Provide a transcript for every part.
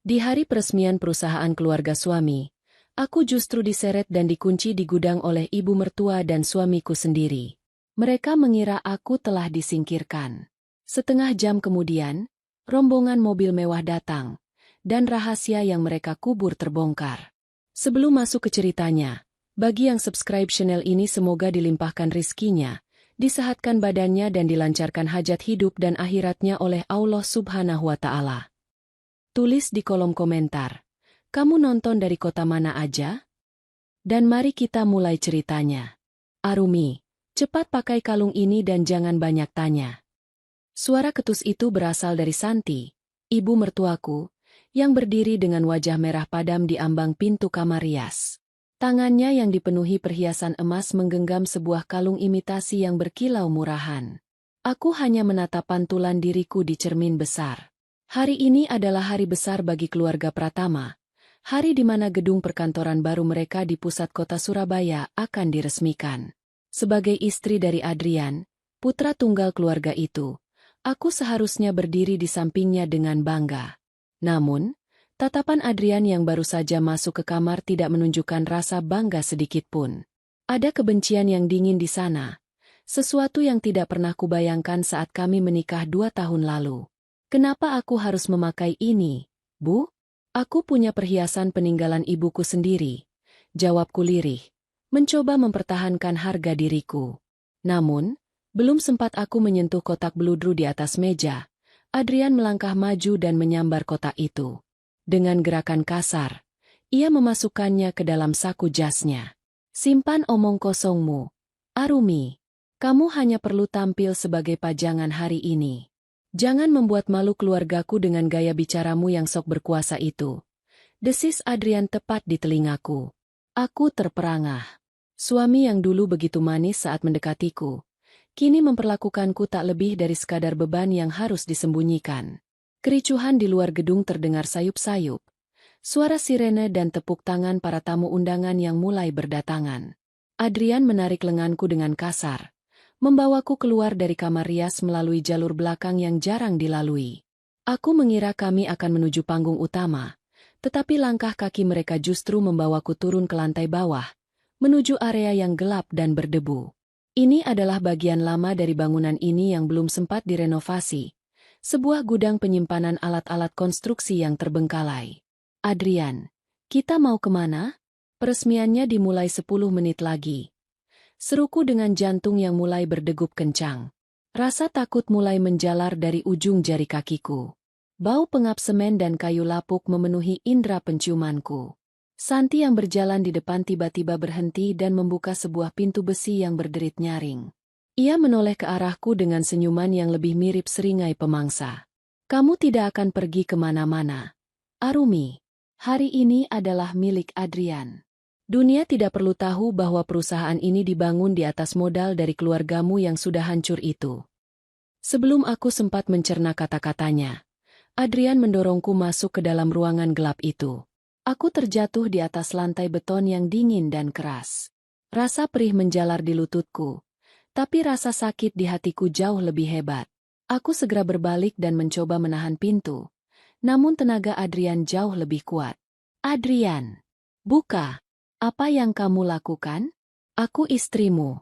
Di hari peresmian perusahaan keluarga suami, aku justru diseret dan dikunci di gudang oleh ibu mertua dan suamiku sendiri. Mereka mengira aku telah disingkirkan. Setengah jam kemudian, rombongan mobil mewah datang, dan rahasia yang mereka kubur terbongkar. Sebelum masuk ke ceritanya, bagi yang subscribe channel ini semoga dilimpahkan rizkinya, disehatkan badannya dan dilancarkan hajat hidup dan akhiratnya oleh Allah Subhanahu wa Ta'ala. Tulis di kolom komentar, kamu nonton dari kota mana aja? Dan mari kita mulai ceritanya. Arumi, cepat pakai kalung ini dan jangan banyak tanya. Suara ketus itu berasal dari Santi, ibu mertuaku, yang berdiri dengan wajah merah padam di ambang pintu kamar rias. Tangannya yang dipenuhi perhiasan emas menggenggam sebuah kalung imitasi yang berkilau murahan. Aku hanya menatap pantulan diriku di cermin besar. Hari ini adalah hari besar bagi keluarga Pratama, hari di mana gedung perkantoran baru mereka di pusat kota Surabaya akan diresmikan. Sebagai istri dari Adrian, putra tunggal keluarga itu, aku seharusnya berdiri di sampingnya dengan bangga. Namun, tatapan Adrian yang baru saja masuk ke kamar tidak menunjukkan rasa bangga sedikitpun. Ada kebencian yang dingin di sana, sesuatu yang tidak pernah kubayangkan saat kami menikah 2 tahun lalu. Kenapa aku harus memakai ini, Bu? Aku punya perhiasan peninggalan ibuku sendiri, jawabku lirih, mencoba mempertahankan harga diriku. Namun, belum sempat aku menyentuh kotak beludru di atas meja, Adrian melangkah maju dan menyambar kotak itu. Dengan gerakan kasar, ia memasukkannya ke dalam saku jasnya. Simpan omong kosongmu, Arumi. Kamu hanya perlu tampil sebagai pajangan hari ini. Jangan membuat malu keluargaku dengan gaya bicaramu yang sok berkuasa itu. Desis Adrian tepat di telingaku. Aku terperangah. Suami yang dulu begitu manis saat mendekatiku, kini memperlakukanku tak lebih dari sekadar beban yang harus disembunyikan. Kericuhan di luar gedung terdengar sayup-sayup. Suara sirene dan tepuk tangan para tamu undangan yang mulai berdatangan. Adrian menarik lenganku dengan kasar, membawaku keluar dari kamar rias melalui jalur belakang yang jarang dilalui. Aku mengira kami akan menuju panggung utama, tetapi langkah kaki mereka justru membawaku turun ke lantai bawah, menuju area yang gelap dan berdebu. Ini adalah bagian lama dari bangunan ini yang belum sempat direnovasi, sebuah gudang penyimpanan alat-alat konstruksi yang terbengkalai. Adrian, kita mau kemana? Peresmiannya dimulai 10 menit lagi. Seruku dengan jantung yang mulai berdegup kencang. Rasa takut mulai menjalar dari ujung jari kakiku. Bau pengap semen dan kayu lapuk memenuhi indera penciumanku. Santi yang berjalan di depan tiba-tiba berhenti dan membuka sebuah pintu besi yang berderit nyaring. Ia menoleh ke arahku dengan senyuman yang lebih mirip seringai pemangsa. Kamu tidak akan pergi kemana-mana, Arumi. Hari ini adalah milik Adrian. Dunia tidak perlu tahu bahwa perusahaan ini dibangun di atas modal dari keluargamu yang sudah hancur itu. Sebelum aku sempat mencerna kata-katanya, Adrian mendorongku masuk ke dalam ruangan gelap itu. Aku terjatuh di atas lantai beton yang dingin dan keras. Rasa perih menjalar di lututku, tapi rasa sakit di hatiku jauh lebih hebat. Aku segera berbalik dan mencoba menahan pintu, namun tenaga Adrian jauh lebih kuat. Adrian, buka! Apa yang kamu lakukan? Aku istrimu.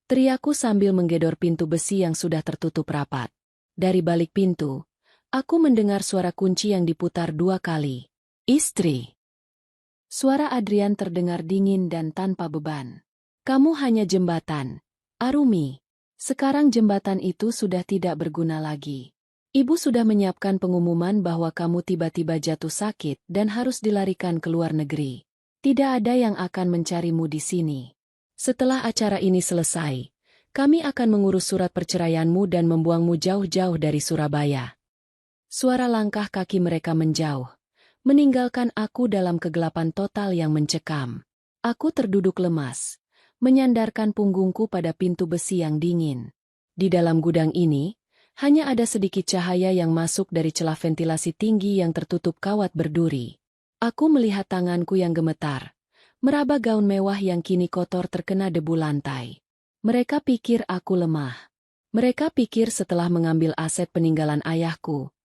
Teriakku sambil menggedor pintu besi yang sudah tertutup rapat. Dari balik pintu, aku mendengar suara kunci yang diputar 2 kali. Istri. Suara Adrian terdengar dingin dan tanpa beban. Kamu hanya jembatan, Arumi. Sekarang jembatan itu sudah tidak berguna lagi. Ibu sudah menyiapkan pengumuman bahwa kamu tiba-tiba jatuh sakit dan harus dilarikan ke luar negeri. Tidak ada yang akan mencarimu di sini. Setelah acara ini selesai, kami akan mengurus surat perceraianmu dan membuangmu jauh-jauh dari Surabaya. Suara langkah kaki mereka menjauh, meninggalkan aku dalam kegelapan total yang mencekam. Aku terduduk lemas, menyandarkan punggungku pada pintu besi yang dingin. Di dalam gudang ini, hanya ada sedikit cahaya yang masuk dari celah ventilasi tinggi yang tertutup kawat berduri. Aku melihat tanganku yang gemetar, meraba gaun mewah yang kini kotor terkena debu lantai. Mereka pikir aku lemah. Mereka pikir setelah mengambil aset peninggalan ayahku,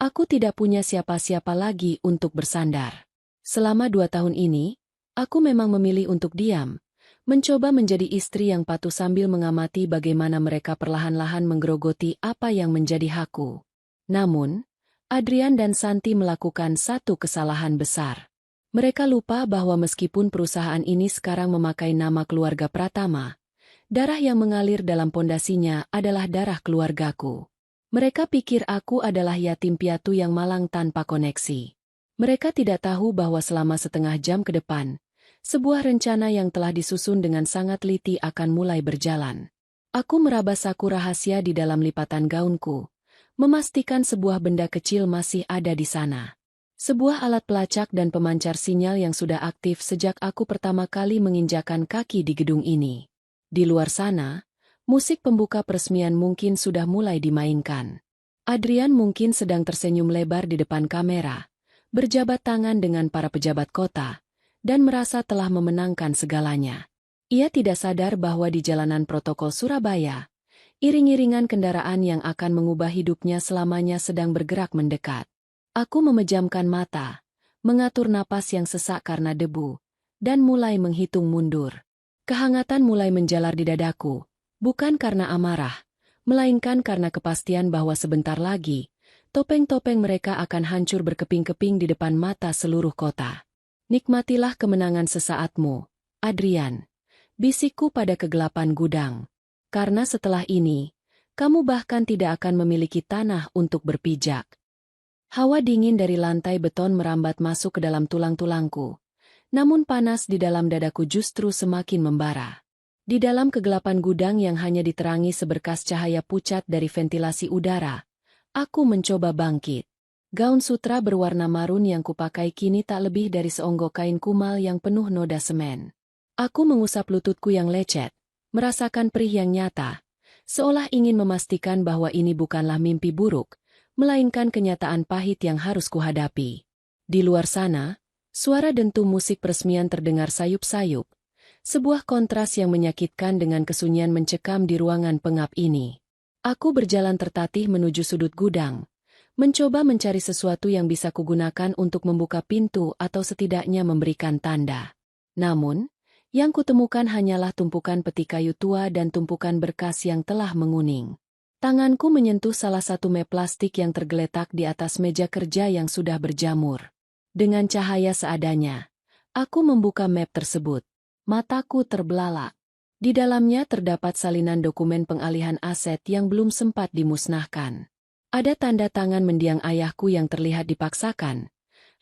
Aku tidak punya siapa-siapa lagi untuk bersandar. Selama 2 tahun ini, aku memang memilih untuk diam, mencoba menjadi istri yang patuh sambil mengamati bagaimana mereka perlahan-lahan menggerogoti apa yang menjadi hakku. Namun, Adrian dan Santi melakukan satu kesalahan besar. Mereka lupa bahwa meskipun perusahaan ini sekarang memakai nama keluarga Pratama, darah yang mengalir dalam pondasinya adalah darah keluargaku. Mereka pikir aku adalah yatim piatu yang malang tanpa koneksi. Mereka tidak tahu bahwa selama setengah jam ke depan, sebuah rencana yang telah disusun dengan sangat teliti akan mulai berjalan. Aku meraba saku rahasia di dalam lipatan gaunku, memastikan sebuah benda kecil masih ada di sana. Sebuah alat pelacak dan pemancar sinyal yang sudah aktif sejak aku pertama kali menginjakan kaki di gedung ini. Di luar sana, musik pembuka peresmian mungkin sudah mulai dimainkan. Adrian mungkin sedang tersenyum lebar di depan kamera, berjabat tangan dengan para pejabat kota, dan merasa telah memenangkan segalanya. Ia tidak sadar bahwa di jalanan protokol Surabaya, iring-iringan kendaraan yang akan mengubah hidupnya selamanya sedang bergerak mendekat. Aku memejamkan mata, mengatur napas yang sesak karena debu, dan mulai menghitung mundur. Kehangatan mulai menjalar di dadaku, bukan karena amarah, melainkan karena kepastian bahwa sebentar lagi, topeng-topeng mereka akan hancur berkeping-keping di depan mata seluruh kota. Nikmatilah kemenangan sesaatmu, Adrian, bisikku pada kegelapan gudang. Karena setelah ini, kamu bahkan tidak akan memiliki tanah untuk berpijak. Hawa dingin dari lantai beton merambat masuk ke dalam tulang-tulangku, namun panas di dalam dadaku justru semakin membara. Di dalam kegelapan gudang yang hanya diterangi seberkas cahaya pucat dari ventilasi udara, aku mencoba bangkit. Gaun sutra berwarna marun yang kupakai kini tak lebih dari seonggok kain kumal yang penuh noda semen. Aku mengusap lututku yang lecet, merasakan perih yang nyata, seolah ingin memastikan bahwa ini bukanlah mimpi buruk, melainkan kenyataan pahit yang harus kuhadapi. Di luar sana, suara dentum musik peresmian terdengar sayup-sayup, sebuah kontras yang menyakitkan dengan kesunyian mencekam di ruangan pengap ini. Aku berjalan tertatih menuju sudut gudang, mencoba mencari sesuatu yang bisa kugunakan untuk membuka pintu atau setidaknya memberikan tanda. Namun, yang kutemukan hanyalah tumpukan peti kayu tua dan tumpukan berkas yang telah menguning. Tanganku menyentuh salah satu map plastik yang tergeletak di atas meja kerja yang sudah berjamur. Dengan cahaya seadanya, aku membuka map tersebut. Mataku terbelalak. Di dalamnya terdapat salinan dokumen pengalihan aset yang belum sempat dimusnahkan. Ada tanda tangan mendiang ayahku yang terlihat dipaksakan,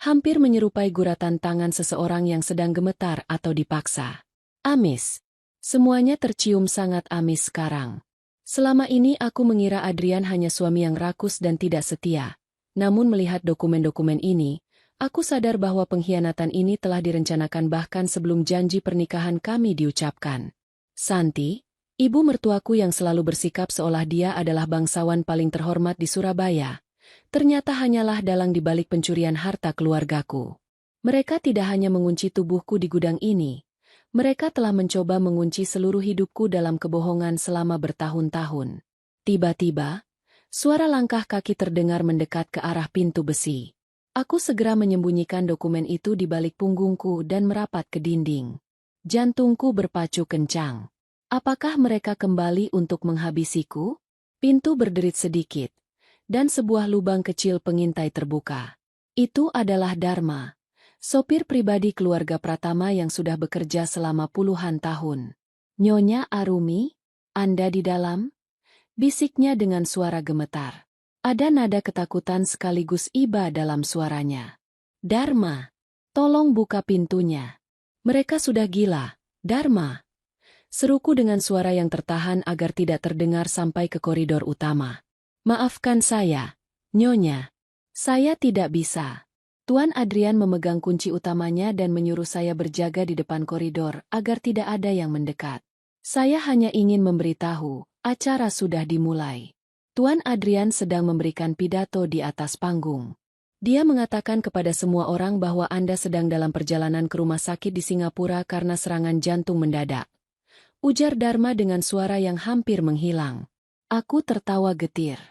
hampir menyerupai guratan tangan seseorang yang sedang gemetar atau dipaksa. Amis. Semuanya tercium sangat amis sekarang. Selama ini aku mengira Adrian hanya suami yang rakus dan tidak setia. Namun melihat dokumen-dokumen ini, aku sadar bahwa pengkhianatan ini telah direncanakan bahkan sebelum janji pernikahan kami diucapkan. Santi, ibu mertuaku yang selalu bersikap seolah dia adalah bangsawan paling terhormat di Surabaya, ternyata hanyalah dalang di balik pencurian harta keluargaku. Mereka tidak hanya mengunci tubuhku di gudang ini, mereka telah mencoba mengunci seluruh hidupku dalam kebohongan selama bertahun-tahun. Tiba-tiba, suara langkah kaki terdengar mendekat ke arah pintu besi. Aku segera menyembunyikan dokumen itu di balik punggungku dan merapat ke dinding. Jantungku berpacu kencang. Apakah mereka kembali untuk menghabisiku? Pintu berderit sedikit, dan sebuah lubang kecil pengintai terbuka. Itu adalah Dharma, sopir pribadi keluarga Pratama yang sudah bekerja selama puluhan tahun. Nyonya Arumi, Anda di dalam? Bisiknya dengan suara gemetar. Ada nada ketakutan sekaligus iba dalam suaranya. Dharma, tolong buka pintunya. Mereka sudah gila, Dharma. Seruku dengan suara yang tertahan agar tidak terdengar sampai ke koridor utama. Maafkan saya, Nyonya. Saya tidak bisa. Tuan Adrian memegang kunci utamanya dan menyuruh saya berjaga di depan koridor agar tidak ada yang mendekat. Saya hanya ingin memberitahu, acara sudah dimulai. Tuan Adrian sedang memberikan pidato di atas panggung. Dia mengatakan kepada semua orang bahwa Anda sedang dalam perjalanan ke rumah sakit di Singapura karena serangan jantung mendadak. Ujar Dharma dengan suara yang hampir menghilang. Aku tertawa getir.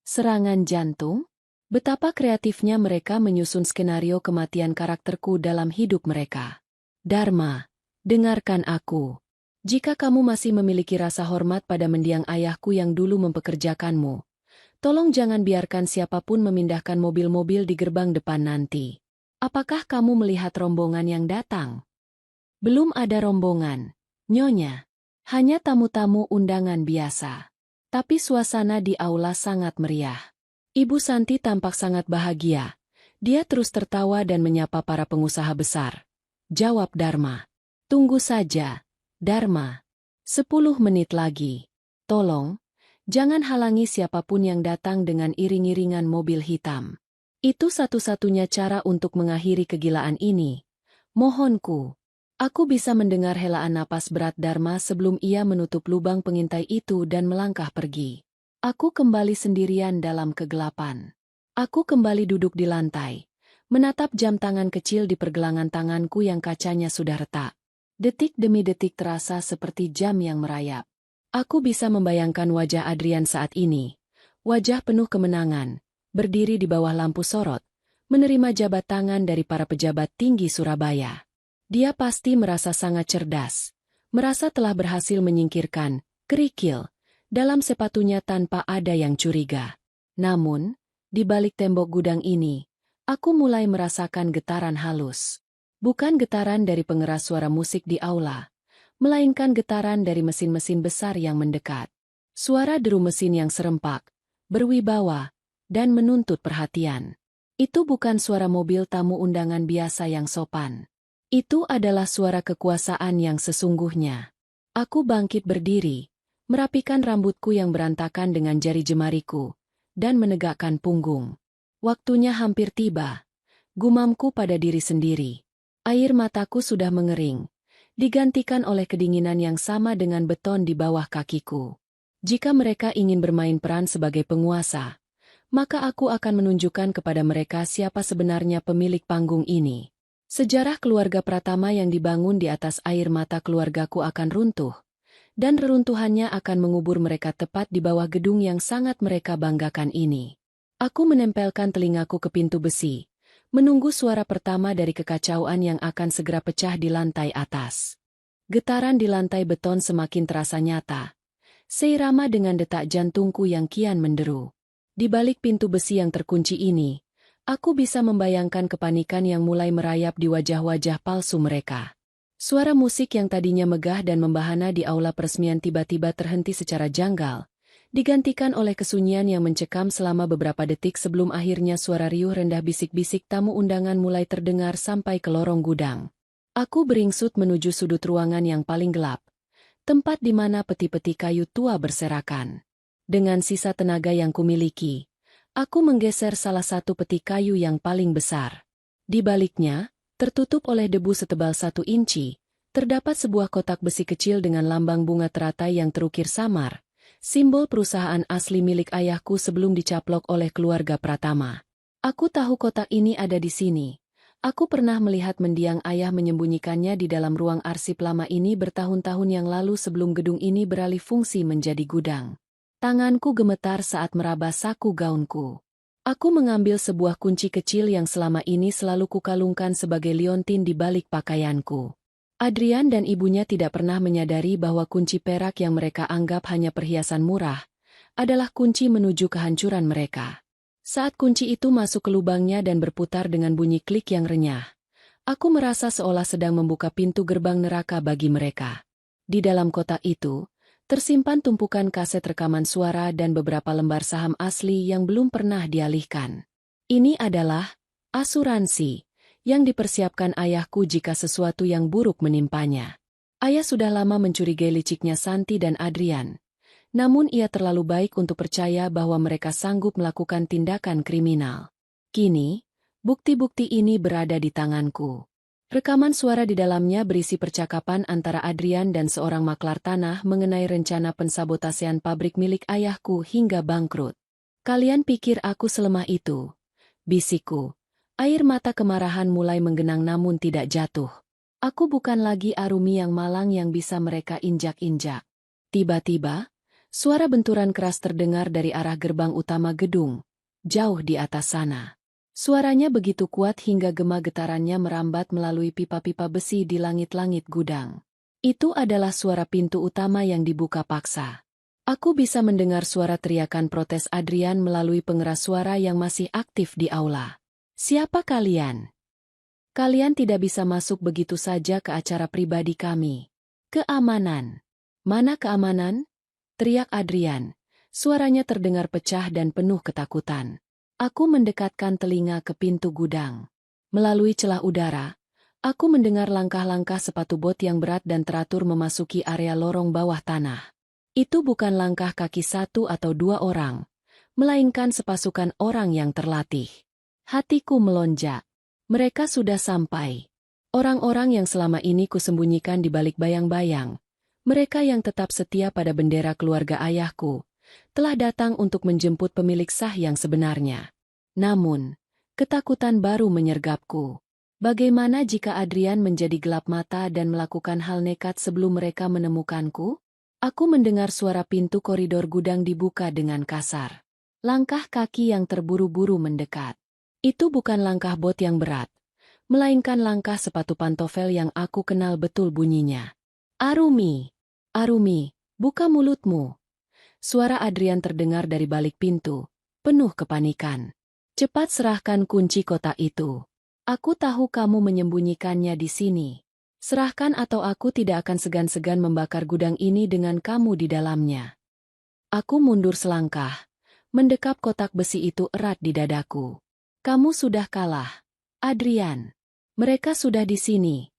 Serangan jantung? Betapa kreatifnya mereka menyusun skenario kematian karakterku dalam hidup mereka. Dharma, dengarkan aku. Jika kamu masih memiliki rasa hormat pada mendiang ayahku yang dulu mempekerjakanmu, tolong jangan biarkan siapapun memindahkan mobil-mobil di gerbang depan nanti. Apakah kamu melihat rombongan yang datang? Belum ada rombongan, Nyonya. Hanya tamu-tamu undangan biasa. Tapi suasana di aula sangat meriah. Ibu Santi tampak sangat bahagia. Dia terus tertawa dan menyapa para pengusaha besar. Jawab Dharma. Tunggu saja, Dharma. 10 menit lagi. Tolong, jangan halangi siapapun yang datang dengan iring-iringan mobil hitam. Itu satu-satunya cara untuk mengakhiri kegilaan ini. Mohonku. Aku bisa mendengar helaan napas berat Dharma sebelum ia menutup lubang pengintai itu dan melangkah pergi. Aku kembali sendirian dalam kegelapan. Aku kembali duduk di lantai, menatap jam tangan kecil di pergelangan tanganku yang kacanya sudah retak. Detik demi detik terasa seperti jam yang merayap. Aku bisa membayangkan wajah Adrian saat ini. Wajah penuh kemenangan, berdiri di bawah lampu sorot, menerima jabat tangan dari para pejabat tinggi Surabaya. Dia pasti merasa sangat cerdas, merasa telah berhasil menyingkirkan kerikil dalam sepatunya tanpa ada yang curiga. Namun, di balik tembok gudang ini, aku mulai merasakan getaran halus. Bukan getaran dari pengeras suara musik di aula, melainkan getaran dari mesin-mesin besar yang mendekat. Suara deru mesin yang serempak, berwibawa, dan menuntut perhatian. Itu bukan suara mobil tamu undangan biasa yang sopan. Itu adalah suara kekuasaan yang sesungguhnya. Aku bangkit berdiri, merapikan rambutku yang berantakan dengan jari jemariku, dan menegakkan punggung. Waktunya hampir tiba. Gumamku pada diri sendiri. Air mataku sudah mengering, digantikan oleh kedinginan yang sama dengan beton di bawah kakiku. Jika mereka ingin bermain peran sebagai penguasa, maka aku akan menunjukkan kepada mereka siapa sebenarnya pemilik panggung ini. Sejarah keluarga Pratama yang dibangun di atas air mata keluargaku akan runtuh, dan reruntuhannya akan mengubur mereka tepat di bawah gedung yang sangat mereka banggakan ini. Aku menempelkan telingaku ke pintu besi, menunggu suara pertama dari kekacauan yang akan segera pecah di lantai atas. Getaran di lantai beton semakin terasa nyata, seirama dengan detak jantungku yang kian menderu. Di balik pintu besi yang terkunci ini, aku bisa membayangkan kepanikan yang mulai merayap di wajah-wajah palsu mereka. Suara musik yang tadinya megah dan membahana di aula peresmian tiba-tiba terhenti secara janggal, digantikan oleh kesunyian yang mencekam selama beberapa detik sebelum akhirnya suara riuh rendah bisik-bisik tamu undangan mulai terdengar sampai ke lorong gudang. Aku beringsut menuju sudut ruangan yang paling gelap, tempat di mana peti-peti kayu tua berserakan. Dengan sisa tenaga yang kumiliki, aku menggeser salah satu peti kayu yang paling besar. Di baliknya, tertutup oleh debu setebal 1 inci, terdapat sebuah kotak besi kecil dengan lambang bunga teratai yang terukir samar, simbol perusahaan asli milik ayahku sebelum dicaplok oleh keluarga Pratama. Aku tahu kotak ini ada di sini. Aku pernah melihat mendiang ayah menyembunyikannya di dalam ruang arsip lama ini bertahun-tahun yang lalu sebelum gedung ini beralih fungsi menjadi gudang. Tanganku gemetar saat meraba saku gaunku. Aku mengambil sebuah kunci kecil yang selama ini selalu kukalungkan sebagai liontin di balik pakaianku. Adrian dan ibunya tidak pernah menyadari bahwa kunci perak yang mereka anggap hanya perhiasan murah adalah kunci menuju kehancuran mereka. Saat kunci itu masuk ke lubangnya dan berputar dengan bunyi klik yang renyah, aku merasa seolah sedang membuka pintu gerbang neraka bagi mereka. Di dalam kotak itu, tersimpan tumpukan kaset rekaman suara dan beberapa lembar saham asli yang belum pernah dialihkan. Ini adalah asuransi yang dipersiapkan ayahku jika sesuatu yang buruk menimpanya. Ayah sudah lama mencurigai liciknya Santi dan Adrian, namun ia terlalu baik untuk percaya bahwa mereka sanggup melakukan tindakan kriminal. Kini, bukti-bukti ini berada di tanganku. Rekaman suara di dalamnya berisi percakapan antara Adrian dan seorang maklar tanah mengenai rencana pensabotasean pabrik milik ayahku hingga bangkrut. Kalian pikir aku selemah itu? Bisikku. Air mata kemarahan mulai menggenang namun tidak jatuh. Aku bukan lagi Arumi yang malang yang bisa mereka injak-injak. Tiba-tiba, suara benturan keras terdengar dari arah gerbang utama gedung, jauh di atas sana. Suaranya begitu kuat hingga gema getarannya merambat melalui pipa-pipa besi di langit-langit gudang. Itu adalah suara pintu utama yang dibuka paksa. Aku bisa mendengar suara teriakan protes Adrian melalui pengeras suara yang masih aktif di aula. "Siapa kalian? Kalian tidak bisa masuk begitu saja ke acara pribadi kami." "Keamanan." "Mana keamanan?" teriak Adrian. Suaranya terdengar pecah dan penuh ketakutan. Aku mendekatkan telinga ke pintu gudang. Melalui celah udara, aku mendengar langkah-langkah sepatu bot yang berat dan teratur memasuki area lorong bawah tanah. Itu bukan langkah kaki satu atau dua orang, melainkan sepasukan orang yang terlatih. Hatiku melonjak. Mereka sudah sampai. Orang-orang yang selama ini kusembunyikan di balik bayang-bayang. Mereka yang tetap setia pada bendera keluarga ayahku, telah datang untuk menjemput pemilik sah yang sebenarnya. Namun, ketakutan baru menyergapku. Bagaimana jika Adrian menjadi gelap mata dan melakukan hal nekat sebelum mereka menemukanku? Aku mendengar suara pintu koridor gudang dibuka dengan kasar. Langkah kaki yang terburu-buru mendekat. Itu bukan langkah bot yang berat, melainkan langkah sepatu pantofel yang aku kenal betul bunyinya. "Arumi! Arumi, buka mulutmu!" Suara Adrian terdengar dari balik pintu, penuh kepanikan. "Cepat serahkan kunci kotak itu. Aku tahu kamu menyembunyikannya di sini. Serahkan atau aku tidak akan segan-segan membakar gudang ini dengan kamu di dalamnya." Aku mundur selangkah, mendekap kotak besi itu erat di dadaku. "Kamu sudah kalah, Adrian. Mereka sudah di sini."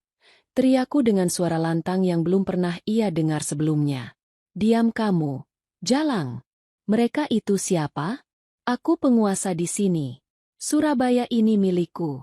Teriakku dengan suara lantang yang belum pernah ia dengar sebelumnya. "Diam kamu, Jalang. Mereka itu siapa? Aku penguasa di sini. Surabaya ini milikku."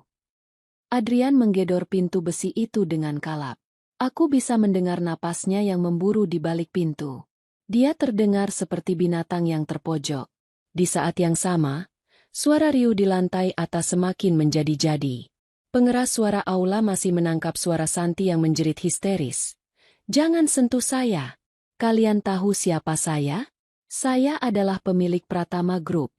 Adrian menggedor pintu besi itu dengan kalap. Aku bisa mendengar napasnya yang memburu di balik pintu. Dia terdengar seperti binatang yang terpojok. Di saat yang sama, suara riuh di lantai atas semakin menjadi-jadi. Pengeras suara aula masih menangkap suara Santi yang menjerit histeris. "Jangan sentuh saya. Kalian tahu siapa saya? Saya adalah pemilik Pratama Group."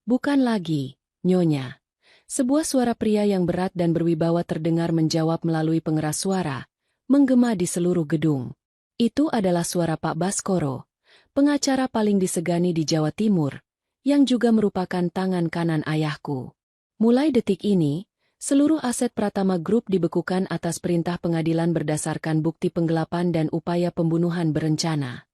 "Bukan lagi, Nyonya." Sebuah suara pria yang berat dan berwibawa terdengar menjawab melalui pengeras suara, menggema di seluruh gedung. Itu adalah suara Pak Baskoro, pengacara paling disegani di Jawa Timur, yang juga merupakan tangan kanan ayahku. Mulai detik ini, seluruh aset Pratama Group dibekukan atas perintah pengadilan berdasarkan bukti penggelapan dan upaya pembunuhan berencana.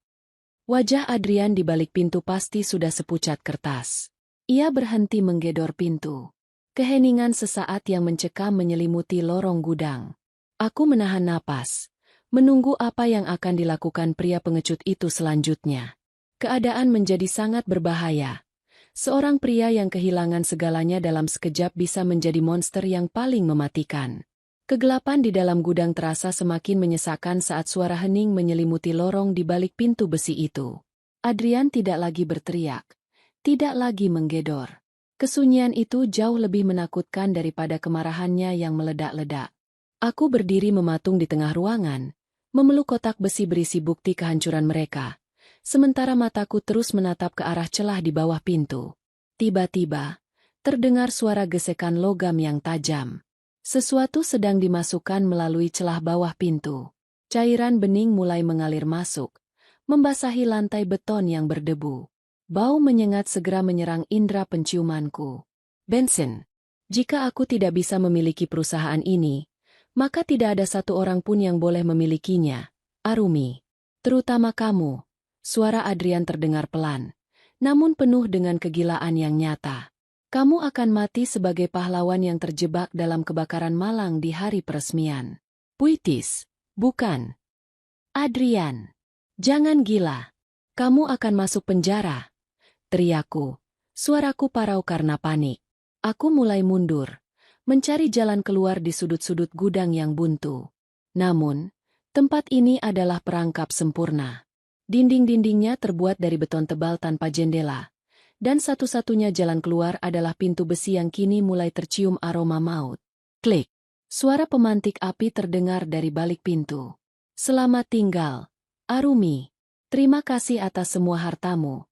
Wajah Adrian di balik pintu pasti sudah sepucat kertas. Ia berhenti menggedor pintu. Keheningan sesaat yang mencekam menyelimuti lorong gudang. Aku menahan napas, menunggu apa yang akan dilakukan pria pengecut itu selanjutnya. Keadaan menjadi sangat berbahaya. Seorang pria yang kehilangan segalanya dalam sekejap bisa menjadi monster yang paling mematikan. Kegelapan di dalam gudang terasa semakin menyesakkan saat suara hening menyelimuti lorong di balik pintu besi itu. Adrian tidak lagi berteriak, tidak lagi menggedor. Kesunyian itu jauh lebih menakutkan daripada kemarahannya yang meledak-ledak. Aku berdiri mematung di tengah ruangan, memeluk kotak besi berisi bukti kehancuran mereka, sementara mataku terus menatap ke arah celah di bawah pintu. Tiba-tiba, terdengar suara gesekan logam yang tajam. Sesuatu sedang dimasukkan melalui celah bawah pintu. Cairan bening mulai mengalir masuk, membasahi lantai beton yang berdebu. Bau menyengat segera menyerang indera penciumanku. Bensin. Jika aku tidak bisa memiliki perusahaan ini, maka tidak ada satu orang pun yang boleh memilikinya. Arumi. Terutama kamu. Suara Adrian terdengar pelan, namun penuh dengan kegilaan yang nyata. Kamu akan mati sebagai pahlawan yang terjebak dalam kebakaran malang di hari peresmian. Puitis. Bukan. Adrian. Jangan gila. Kamu akan masuk penjara. Teriakku. Suaraku parau karena panik. Aku mulai mundur, mencari jalan keluar di sudut-sudut gudang yang buntu. Namun, tempat ini adalah perangkap sempurna. Dinding-dindingnya terbuat dari beton tebal tanpa jendela, dan satu-satunya jalan keluar adalah pintu besi yang kini mulai tercium aroma maut. Klik. Suara pemantik api terdengar dari balik pintu. "Selamat tinggal, Arumi. Terima kasih atas semua hartamu,"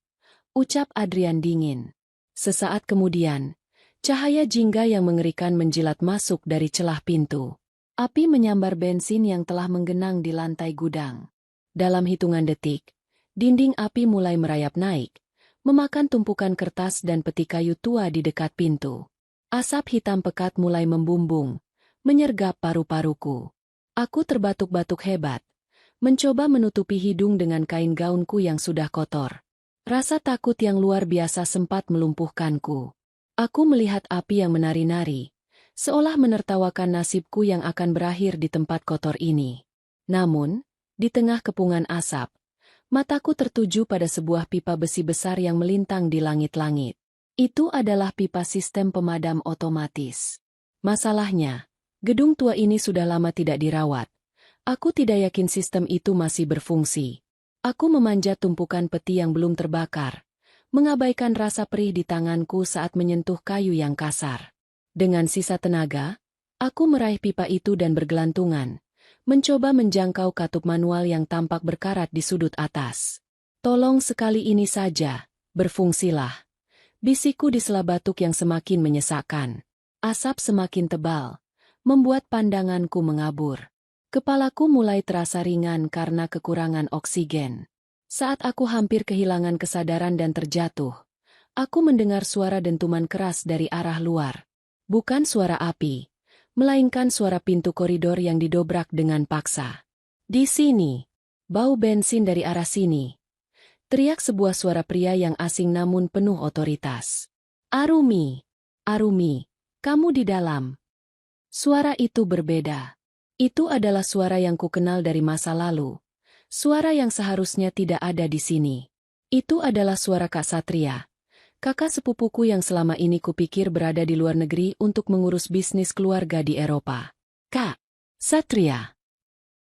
ucap Adrian dingin. Sesaat kemudian, cahaya jingga yang mengerikan menjilat masuk dari celah pintu. Api menyambar bensin yang telah menggenang di lantai gudang. Dalam hitungan detik, dinding api mulai merayap naik, memakan tumpukan kertas dan peti kayu tua di dekat pintu. Asap hitam pekat mulai membumbung, menyergap paru-paruku. Aku terbatuk-batuk hebat, mencoba menutupi hidung dengan kain gaunku yang sudah kotor. Rasa takut yang luar biasa sempat melumpuhkanku. Aku melihat api yang menari-nari, seolah menertawakan nasibku yang akan berakhir di tempat kotor ini. Namun, di tengah kepungan asap, mataku tertuju pada sebuah pipa besi besar yang melintang di langit-langit. Itu adalah pipa sistem pemadam otomatis. Masalahnya, gedung tua ini sudah lama tidak dirawat. Aku tidak yakin sistem itu masih berfungsi. Aku memanjat tumpukan peti yang belum terbakar, mengabaikan rasa perih di tanganku saat menyentuh kayu yang kasar. Dengan sisa tenaga, aku meraih pipa itu dan bergelantungan, mencoba menjangkau katup manual yang tampak berkarat di sudut atas. Tolong sekali ini saja, berfungsilah. Bisikku di sela batuk yang semakin menyesakkan. Asap semakin tebal, membuat pandanganku mengabur. Kepalaku mulai terasa ringan karena kekurangan oksigen. Saat aku hampir kehilangan kesadaran dan terjatuh, aku mendengar suara dentuman keras dari arah luar. Bukan suara api, melainkan suara pintu koridor yang didobrak dengan paksa. Di sini, bau bensin dari arah sini. Teriak sebuah suara pria yang asing namun penuh otoritas. Arumi, Arumi, kamu di dalam. Suara itu berbeda. Itu adalah suara yang kukenal dari masa lalu. Suara yang seharusnya tidak ada di sini. Itu adalah suara Kak Satria, kakak sepupuku yang selama ini kupikir berada di luar negeri untuk mengurus bisnis keluarga di Eropa. Kak Satria.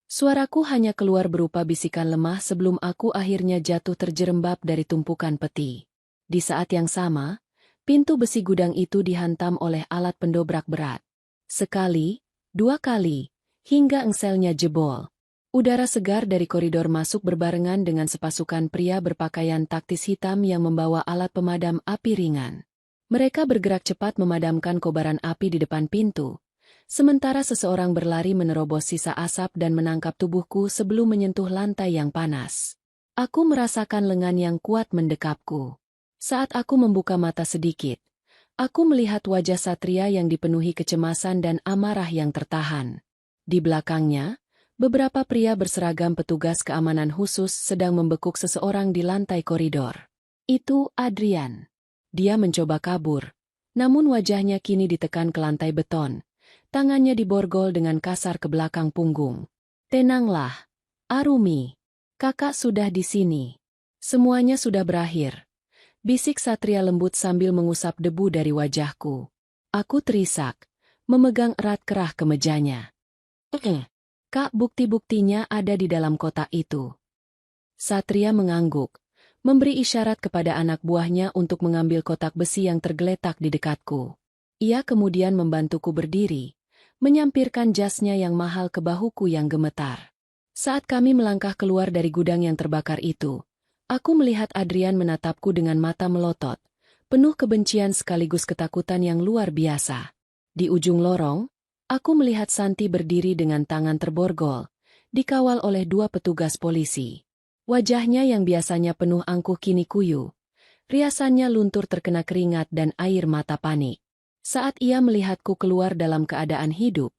Suaraku hanya keluar berupa bisikan lemah sebelum aku akhirnya jatuh terjerembab dari tumpukan peti. Di saat yang sama, pintu besi gudang itu dihantam oleh alat pendobrak berat. Sekali, dua kali, hingga engselnya jebol. Udara segar dari koridor masuk berbarengan dengan sepasukan pria berpakaian taktis hitam yang membawa alat pemadam api ringan. Mereka bergerak cepat memadamkan kobaran api di depan pintu, sementara seseorang berlari menerobos sisa asap dan menangkap tubuhku sebelum menyentuh lantai yang panas. Aku merasakan lengan yang kuat mendekapku. Saat aku membuka mata sedikit, aku melihat wajah Satria yang dipenuhi kecemasan dan amarah yang tertahan. Di belakangnya, beberapa pria berseragam petugas keamanan khusus sedang membekuk seseorang di lantai koridor. Itu Adrian. Dia mencoba kabur, namun wajahnya kini ditekan ke lantai beton. Tangannya diborgol dengan kasar ke belakang punggung. Tenanglah, Arumi. Kakak sudah di sini. Semuanya sudah berakhir. Bisik Satria lembut sambil mengusap debu dari wajahku. Aku terisak, memegang erat kerah kemejanya. Kak, bukti-buktinya ada di dalam kotak itu. Satria mengangguk, memberi isyarat kepada anak buahnya untuk mengambil kotak besi yang tergeletak di dekatku. Ia kemudian membantuku berdiri, menyampirkan jasnya yang mahal ke bahuku yang gemetar. Saat kami melangkah keluar dari gudang yang terbakar itu, aku melihat Adrian menatapku dengan mata melotot, penuh kebencian sekaligus ketakutan yang luar biasa. Di ujung lorong, aku melihat Santi berdiri dengan tangan terborgol, dikawal oleh dua petugas polisi. Wajahnya yang biasanya penuh angkuh kini kuyu. Riasannya luntur terkena keringat dan air mata panik. Saat ia melihatku keluar dalam keadaan hidup,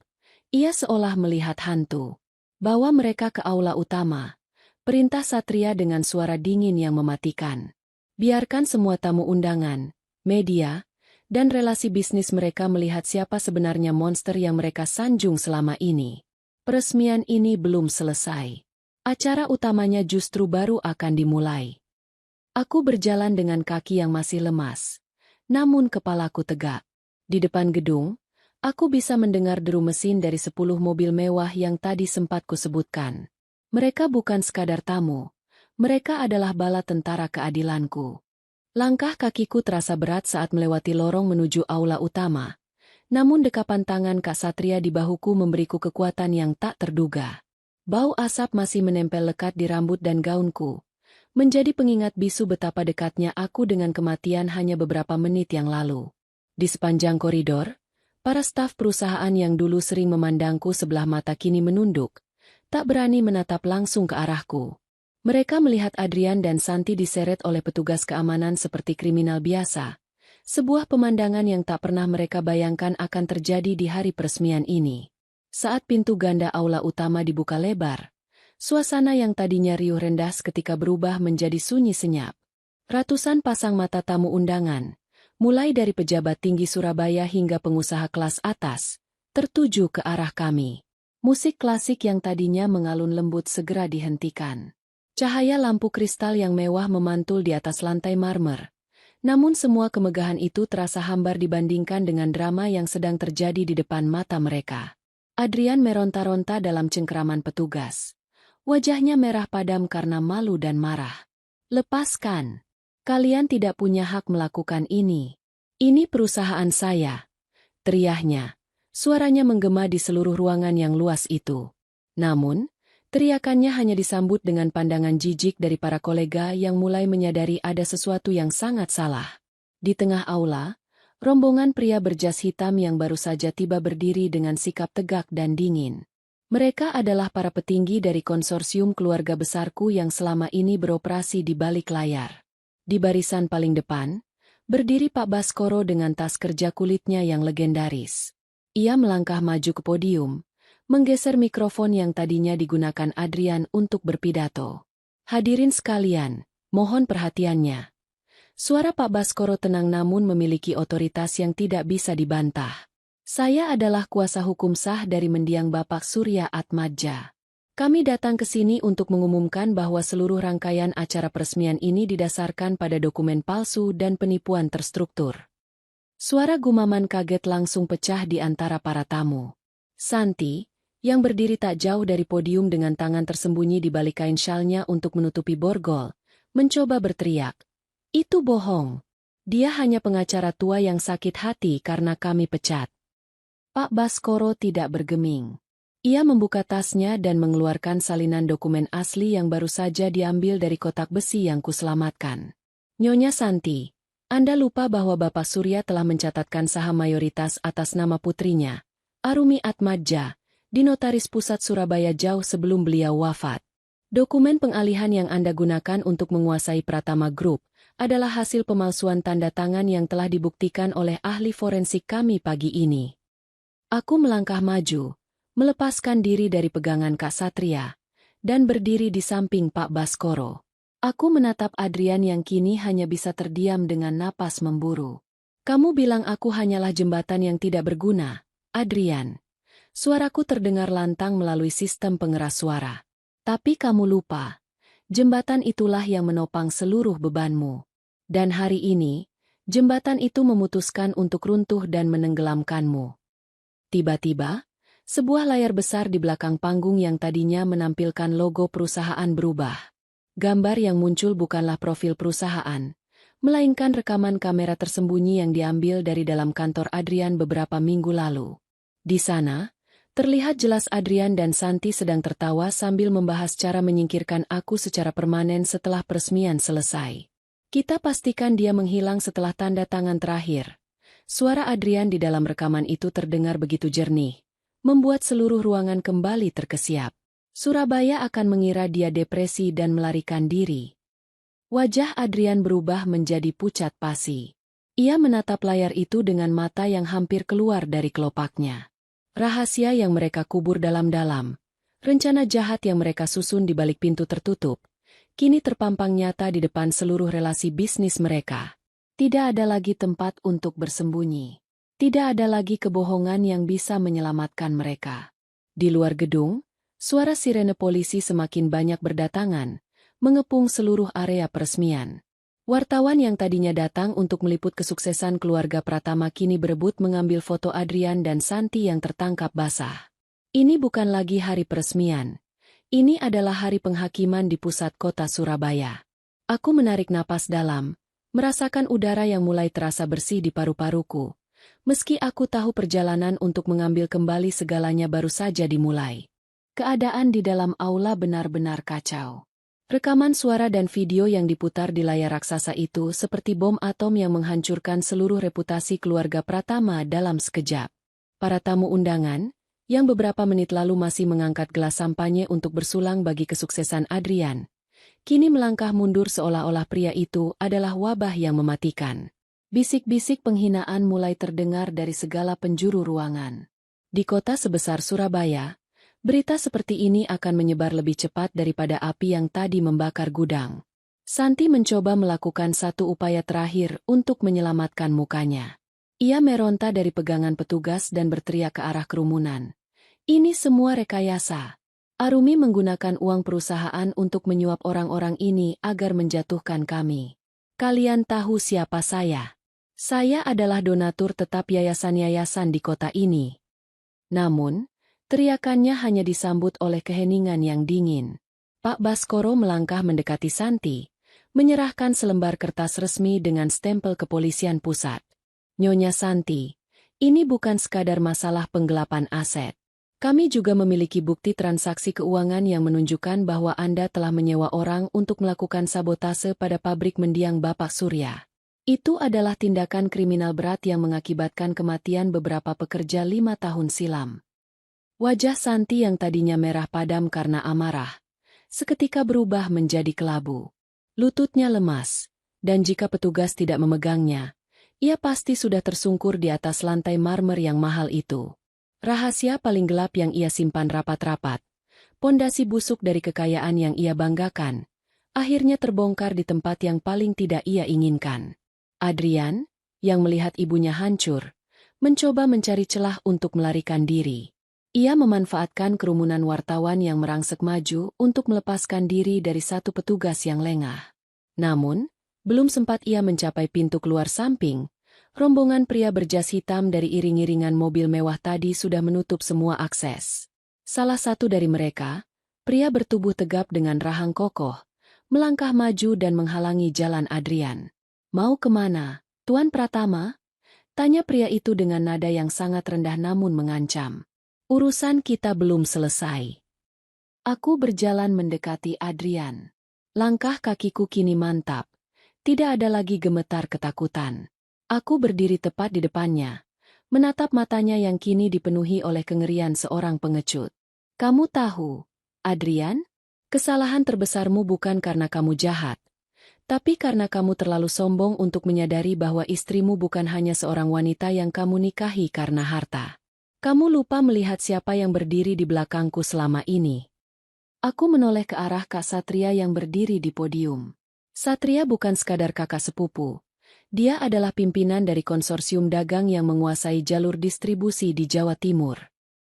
ia seolah melihat hantu. Bawa mereka ke aula utama. Perintah Satria dengan suara dingin yang mematikan. Biarkan semua tamu undangan, media, dan relasi bisnis mereka melihat siapa sebenarnya monster yang mereka sanjung selama ini. Peresmian ini belum selesai. Acara utamanya justru baru akan dimulai. Aku berjalan dengan kaki yang masih lemas, namun kepalaku tegak. Di depan gedung, aku bisa mendengar deru mesin dari 10 mobil mewah yang tadi sempat kusebutkan. Mereka bukan sekadar tamu, mereka adalah bala tentara keadilanku. Langkah kakiku terasa berat saat melewati lorong menuju aula utama, namun dekapan tangan Kak Satria di bahuku memberiku kekuatan yang tak terduga. Bau asap masih menempel lekat di rambut dan gaunku, menjadi pengingat bisu betapa dekatnya aku dengan kematian hanya beberapa menit yang lalu. Di sepanjang koridor, para staf perusahaan yang dulu sering memandangku sebelah mata kini menunduk, tak berani menatap langsung ke arahku. Mereka melihat Adrian dan Santi diseret oleh petugas keamanan seperti kriminal biasa. Sebuah pemandangan yang tak pernah mereka bayangkan akan terjadi di hari peresmian ini. Saat pintu ganda aula utama dibuka lebar, suasana yang tadinya riuh rendah seketika berubah menjadi sunyi senyap. Ratusan pasang mata tamu undangan, mulai dari pejabat tinggi Surabaya hingga pengusaha kelas atas, tertuju ke arah kami. Musik klasik yang tadinya mengalun lembut segera dihentikan. Cahaya lampu kristal yang mewah memantul di atas lantai marmer. Namun semua kemegahan itu terasa hambar dibandingkan dengan drama yang sedang terjadi di depan mata mereka. Adrian meronta-ronta dalam cengkeraman petugas. Wajahnya merah padam karena malu dan marah. "Lepaskan. Kalian tidak punya hak melakukan ini. Ini perusahaan saya," teriaknya. Suaranya menggema di seluruh ruangan yang luas itu. Namun, teriakannya hanya disambut dengan pandangan jijik dari para kolega yang mulai menyadari ada sesuatu yang sangat salah. Di tengah aula, rombongan pria berjas hitam yang baru saja tiba berdiri dengan sikap tegak dan dingin. Mereka adalah para petinggi dari konsorsium keluarga besarku yang selama ini beroperasi di balik layar. Di barisan paling depan, berdiri Pak Baskoro dengan tas kerja kulitnya yang legendaris. Ia melangkah maju ke podium, menggeser mikrofon yang tadinya digunakan Adrian untuk berpidato. "Hadirin sekalian, mohon perhatiannya." Suara Pak Baskoro tenang namun memiliki otoritas yang tidak bisa dibantah. "Saya adalah kuasa hukum sah dari mendiang Bapak Surya Atmadja. Kami datang ke sini untuk mengumumkan bahwa seluruh rangkaian acara peresmian ini didasarkan pada dokumen palsu dan penipuan terstruktur." Suara gumaman kaget langsung pecah di antara para tamu. Santi, yang berdiri tak jauh dari podium dengan tangan tersembunyi di balik kain syalnya untuk menutupi borgol, mencoba berteriak, "Itu bohong. Dia hanya pengacara tua yang sakit hati karena kami pecat." Pak Baskoro tidak bergeming. Ia membuka tasnya dan mengeluarkan salinan dokumen asli yang baru saja diambil dari kotak besi yang kuselamatkan. "Nyonya Santi, Anda lupa bahwa Bapak Surya telah mencatatkan saham mayoritas atas nama putrinya, Arumi Atmadja, di Notaris Pusat Surabaya jauh sebelum beliau wafat. Dokumen pengalihan yang Anda gunakan untuk menguasai Pratama Group adalah hasil pemalsuan tanda tangan yang telah dibuktikan oleh ahli forensik kami pagi ini." Aku melangkah maju, melepaskan diri dari pegangan Kak Satria, dan berdiri di samping Pak Baskoro. Aku menatap Adrian yang kini hanya bisa terdiam dengan napas memburu. "Kamu bilang aku hanyalah jembatan yang tidak berguna, Adrian." Suaraku terdengar lantang melalui sistem pengeras suara. "Tapi kamu lupa, jembatan itulah yang menopang seluruh bebanmu. Dan hari ini, jembatan itu memutuskan untuk runtuh dan menenggelamkanmu." Tiba-tiba, sebuah layar besar di belakang panggung yang tadinya menampilkan logo perusahaan berubah. Gambar yang muncul bukanlah profil perusahaan, melainkan rekaman kamera tersembunyi yang diambil dari dalam kantor Adrian beberapa minggu lalu. Di sana, terlihat jelas Adrian dan Santi sedang tertawa sambil membahas cara menyingkirkan aku secara permanen setelah peresmian selesai. "Kita pastikan dia menghilang setelah tanda tangan terakhir." Suara Adrian di dalam rekaman itu terdengar begitu jernih, membuat seluruh ruangan kembali terkesiap. Surabaya akan mengira dia depresi dan melarikan diri. Wajah Adrian berubah menjadi pucat pasi. Ia menatap layar itu dengan mata yang hampir keluar dari kelopaknya. Rahasia yang mereka kubur dalam-dalam, rencana jahat yang mereka susun di balik pintu tertutup, kini terpampang nyata di depan seluruh relasi bisnis mereka. Tidak ada lagi tempat untuk bersembunyi. Tidak ada lagi kebohongan yang bisa menyelamatkan mereka. Di luar gedung, suara sirene polisi semakin banyak berdatangan, mengepung seluruh area peresmian. Wartawan yang tadinya datang untuk meliput kesuksesan keluarga Pratama kini berebut mengambil foto Adrian dan Santi yang tertangkap basah. Ini bukan lagi hari peresmian. Ini adalah hari penghakiman di pusat kota Surabaya. Aku menarik napas dalam, merasakan udara yang mulai terasa bersih di paru-paruku, meski aku tahu perjalanan untuk mengambil kembali segalanya baru saja dimulai. Keadaan di dalam aula benar-benar kacau. Rekaman suara dan video yang diputar di layar raksasa itu seperti bom atom yang menghancurkan seluruh reputasi keluarga Pratama dalam sekejap. Para tamu undangan, yang beberapa menit lalu masih mengangkat gelas sampanye untuk bersulang bagi kesuksesan Adrian, kini melangkah mundur seolah-olah pria itu adalah wabah yang mematikan. Bisik-bisik penghinaan mulai terdengar dari segala penjuru ruangan. Di kota sebesar Surabaya, berita seperti ini akan menyebar lebih cepat daripada api yang tadi membakar gudang. Santi mencoba melakukan satu upaya terakhir untuk menyelamatkan mukanya. Ia meronta dari pegangan petugas dan berteriak ke arah kerumunan. Ini semua rekayasa. Arumi menggunakan uang perusahaan untuk menyuap orang-orang ini agar menjatuhkan kami. Kalian tahu siapa saya? Saya adalah donatur tetap yayasan-yayasan di kota ini. Namun, teriakannya hanya disambut oleh keheningan yang dingin. Pak Baskoro melangkah mendekati Santi, menyerahkan selembar kertas resmi dengan stempel kepolisian pusat. Nyonya Santi, ini bukan sekadar masalah penggelapan aset. Kami juga memiliki bukti transaksi keuangan yang menunjukkan bahwa Anda telah menyewa orang untuk melakukan sabotase pada pabrik mendiang Bapak Surya. Itu adalah tindakan kriminal berat yang mengakibatkan kematian beberapa pekerja 5 tahun silam. Wajah Santi yang tadinya merah padam karena amarah, seketika berubah menjadi kelabu. Lututnya lemas, dan jika petugas tidak memegangnya, ia pasti sudah tersungkur di atas lantai marmer yang mahal itu. Rahasia paling gelap yang ia simpan rapat-rapat, pondasi busuk dari kekayaan yang ia banggakan, akhirnya terbongkar di tempat yang paling tidak ia inginkan. Adrian, yang melihat ibunya hancur, mencoba mencari celah untuk melarikan diri. Ia memanfaatkan kerumunan wartawan yang merangsek maju untuk melepaskan diri dari satu petugas yang lengah. Namun, belum sempat ia mencapai pintu keluar samping, rombongan pria berjas hitam dari iring-iringan mobil mewah tadi sudah menutup semua akses. Salah satu dari mereka, pria bertubuh tegap dengan rahang kokoh, melangkah maju dan menghalangi jalan Adrian. "Mau kemana, Tuan Pratama?" tanya pria itu dengan nada yang sangat rendah namun mengancam. "Urusan kita belum selesai." Aku berjalan mendekati Adrian. Langkah kakiku kini mantap. Tidak ada lagi gemetar ketakutan. Aku berdiri tepat di depannya, menatap matanya yang kini dipenuhi oleh kengerian seorang pengecut. "Kamu tahu, Adrian, kesalahan terbesarmu bukan karena kamu jahat, tapi karena kamu terlalu sombong untuk menyadari bahwa istrimu bukan hanya seorang wanita yang kamu nikahi karena harta. Kamu lupa melihat siapa yang berdiri di belakangku selama ini." Aku menoleh ke arah Kak Satria yang berdiri di podium. Satria bukan sekadar kakak sepupu. Dia adalah pimpinan dari konsorsium dagang yang menguasai jalur distribusi di Jawa Timur.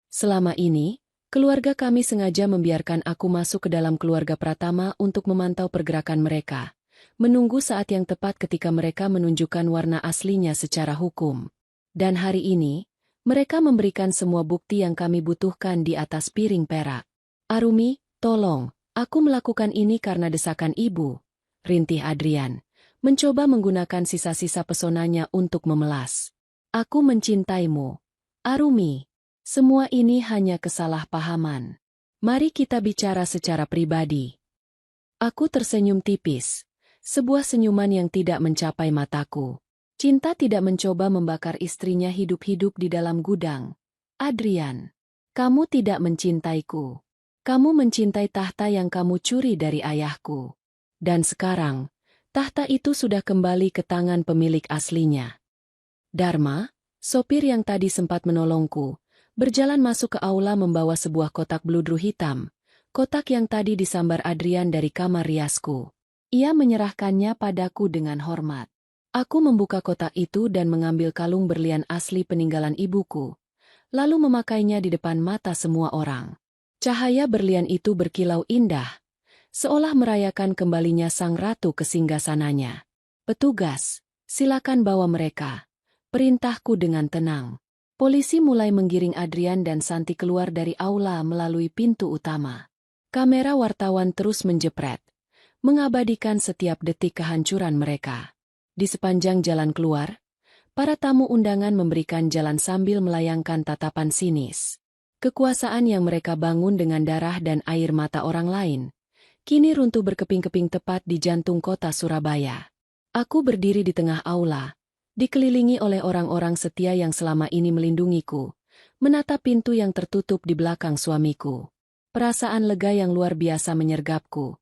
Selama ini, keluarga kami sengaja membiarkan aku masuk ke dalam keluarga Pratama untuk memantau pergerakan mereka, menunggu saat yang tepat ketika mereka menunjukkan warna aslinya secara hukum. Dan hari ini, mereka memberikan semua bukti yang kami butuhkan di atas piring perak. "Arumi, tolong, aku melakukan ini karena desakan ibu," rintih Adrian, mencoba menggunakan sisa-sisa pesonanya untuk memelas. "Aku mencintaimu, Arumi. Semua ini hanya kesalahpahaman. Mari kita bicara secara pribadi." Aku tersenyum tipis, sebuah senyuman yang tidak mencapai mataku. Cinta tidak mencoba membakar istrinya hidup-hidup di dalam gudang. "Adrian, kamu tidak mencintaiku. Kamu mencintai tahta yang kamu curi dari ayahku. Dan sekarang, tahta itu sudah kembali ke tangan pemilik aslinya." Dharma, sopir yang tadi sempat menolongku, berjalan masuk ke aula membawa sebuah kotak bludru hitam, kotak yang tadi disambar Adrian dari kamar riasku. Ia menyerahkannya padaku dengan hormat. Aku membuka kotak itu dan mengambil kalung berlian asli peninggalan ibuku, lalu memakainya di depan mata semua orang. Cahaya berlian itu berkilau indah, seolah merayakan kembalinya sang ratu ke singgasananya. "Petugas, silakan bawa mereka," perintahku dengan tenang. Polisi mulai menggiring Adrian dan Santi keluar dari aula melalui pintu utama. Kamera wartawan terus menjepret, mengabadikan setiap detik kehancuran mereka. Di sepanjang jalan keluar, para tamu undangan memberikan jalan sambil melayangkan tatapan sinis. Kekuasaan yang mereka bangun dengan darah dan air mata orang lain, kini runtuh berkeping-keping tepat di jantung kota Surabaya. Aku berdiri di tengah aula, dikelilingi oleh orang-orang setia yang selama ini melindungiku, menatap pintu yang tertutup di belakang suamiku. Perasaan lega yang luar biasa menyergapku.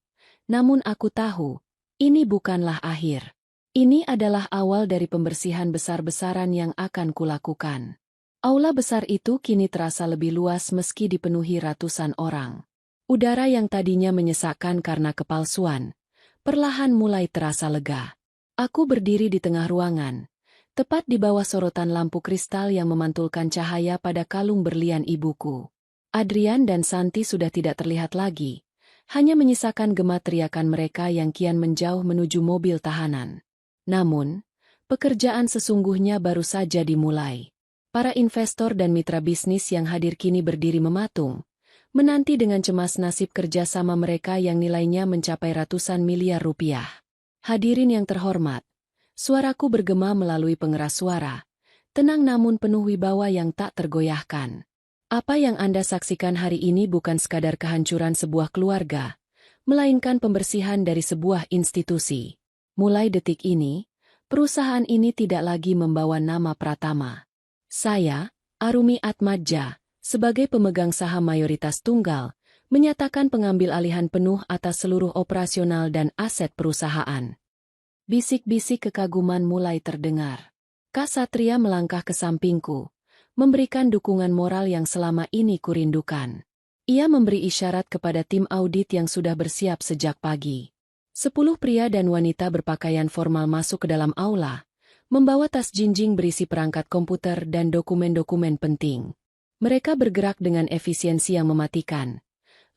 Namun aku tahu, ini bukanlah akhir. Ini adalah awal dari pembersihan besar-besaran yang akan kulakukan. Aula besar itu kini terasa lebih luas meski dipenuhi ratusan orang. Udara yang tadinya menyesakkan karena kepalsuan, perlahan mulai terasa lega. Aku berdiri di tengah ruangan, tepat di bawah sorotan lampu kristal yang memantulkan cahaya pada kalung berlian ibuku. Adrian dan Santi sudah tidak terlihat lagi, hanya menyisakan gema teriakan mereka yang kian menjauh menuju mobil tahanan. Namun, pekerjaan sesungguhnya baru saja dimulai. Para investor dan mitra bisnis yang hadir kini berdiri mematung, menanti dengan cemas nasib kerjasama mereka yang nilainya mencapai ratusan miliar rupiah. Hadirin yang terhormat, suaraku bergema melalui pengeras suara, tenang namun penuh wibawa yang tak tergoyahkan. Apa yang Anda saksikan hari ini bukan sekadar kehancuran sebuah keluarga, melainkan pembersihan dari sebuah institusi. Mulai detik ini, perusahaan ini tidak lagi membawa nama Pratama. Saya, Arumi Atmadja, sebagai pemegang saham mayoritas tunggal, menyatakan pengambil alihan penuh atas seluruh operasional dan aset perusahaan. Bisik-bisik kekaguman mulai terdengar. Kak Satria melangkah ke sampingku, memberikan dukungan moral yang selama ini kurindukan. Ia memberi isyarat kepada tim audit yang sudah bersiap sejak pagi. 10 pria dan wanita berpakaian formal masuk ke dalam aula, membawa tas jinjing berisi perangkat komputer dan dokumen-dokumen penting. Mereka bergerak dengan efisiensi yang mematikan,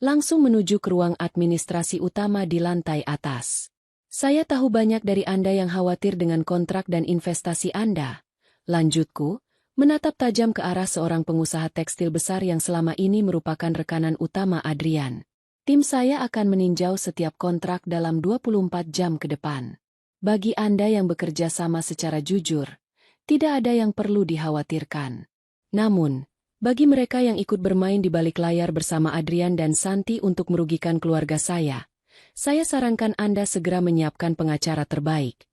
langsung menuju ke ruang administrasi utama di lantai atas. Saya tahu banyak dari Anda yang khawatir dengan kontrak dan investasi Anda. Lanjutku, menatap tajam ke arah seorang pengusaha tekstil besar yang selama ini merupakan rekanan utama Adrian. Tim saya akan meninjau setiap kontrak dalam 24 jam ke depan. Bagi Anda yang bekerja sama secara jujur, tidak ada yang perlu dikhawatirkan. Namun, bagi mereka yang ikut bermain di balik layar bersama Adrian dan Santi untuk merugikan keluarga saya sarankan Anda segera menyiapkan pengacara terbaik.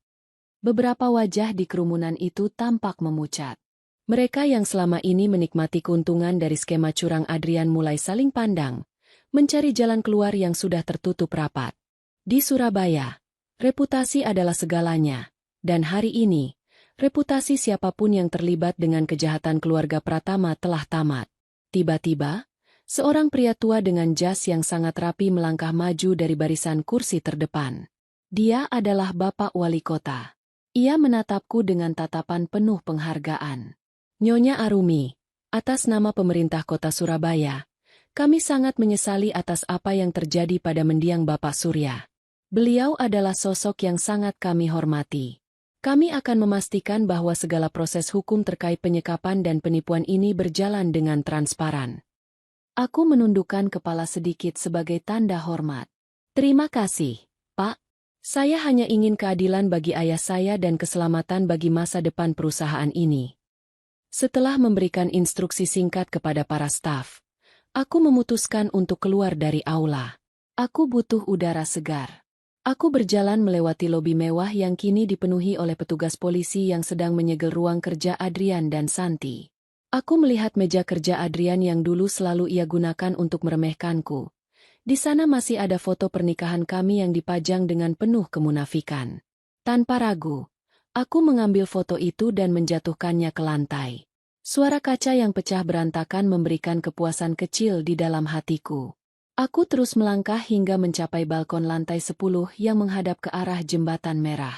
Beberapa wajah di kerumunan itu tampak memucat. Mereka yang selama ini menikmati keuntungan dari skema curang Adrian mulai saling pandang, mencari jalan keluar yang sudah tertutup rapat. Di Surabaya, reputasi adalah segalanya, dan hari ini, reputasi siapapun yang terlibat dengan kejahatan keluarga Pratama telah tamat. Tiba-tiba, seorang pria tua dengan jas yang sangat rapi melangkah maju dari barisan kursi terdepan. Dia adalah Bapak Wali Kota. Ia menatapku dengan tatapan penuh penghargaan. Nyonya Arumi, atas nama pemerintah kota Surabaya, kami sangat menyesali atas apa yang terjadi pada mendiang Bapak Surya. Beliau adalah sosok yang sangat kami hormati. Kami akan memastikan bahwa segala proses hukum terkait penyekapan dan penipuan ini berjalan dengan transparan. Aku menundukkan kepala sedikit sebagai tanda hormat. Terima kasih, Pak. Saya hanya ingin keadilan bagi ayah saya dan keselamatan bagi masa depan perusahaan ini. Setelah memberikan instruksi singkat kepada para staf, aku memutuskan untuk keluar dari aula. Aku butuh udara segar. Aku berjalan melewati lobi mewah yang kini dipenuhi oleh petugas polisi yang sedang menyegel ruang kerja Adrian dan Santi. Aku melihat meja kerja Adrian yang dulu selalu ia gunakan untuk meremehkanku. Di sana masih ada foto pernikahan kami yang dipajang dengan penuh kemunafikan. Tanpa ragu, aku mengambil foto itu dan menjatuhkannya ke lantai. Suara kaca yang pecah berantakan memberikan kepuasan kecil di dalam hatiku. Aku terus melangkah hingga mencapai balkon lantai 10 yang menghadap ke arah Jembatan Merah.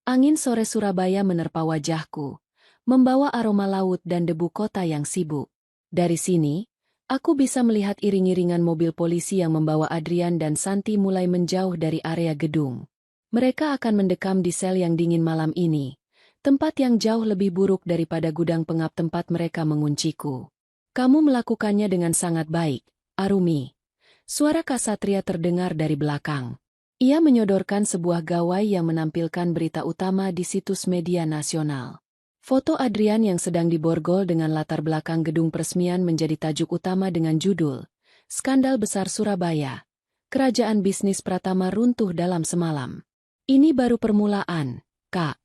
Angin sore Surabaya menerpa wajahku, membawa aroma laut dan debu kota yang sibuk. Dari sini, aku bisa melihat iring-iringan mobil polisi yang membawa Adrian dan Santi mulai menjauh dari area gedung. Mereka akan mendekam di sel yang dingin malam ini, tempat yang jauh lebih buruk daripada gudang pengap tempat mereka mengunciku. Kamu melakukannya dengan sangat baik, Arumi. Suara Kak Satria terdengar dari belakang. Ia menyodorkan sebuah gawai yang menampilkan berita utama di situs media nasional. Foto Adrian yang sedang diborgol dengan latar belakang gedung peresmian menjadi tajuk utama dengan judul, "Skandal Besar Surabaya. Kerajaan bisnis Pratama runtuh dalam semalam. Ini baru permulaan, Kak.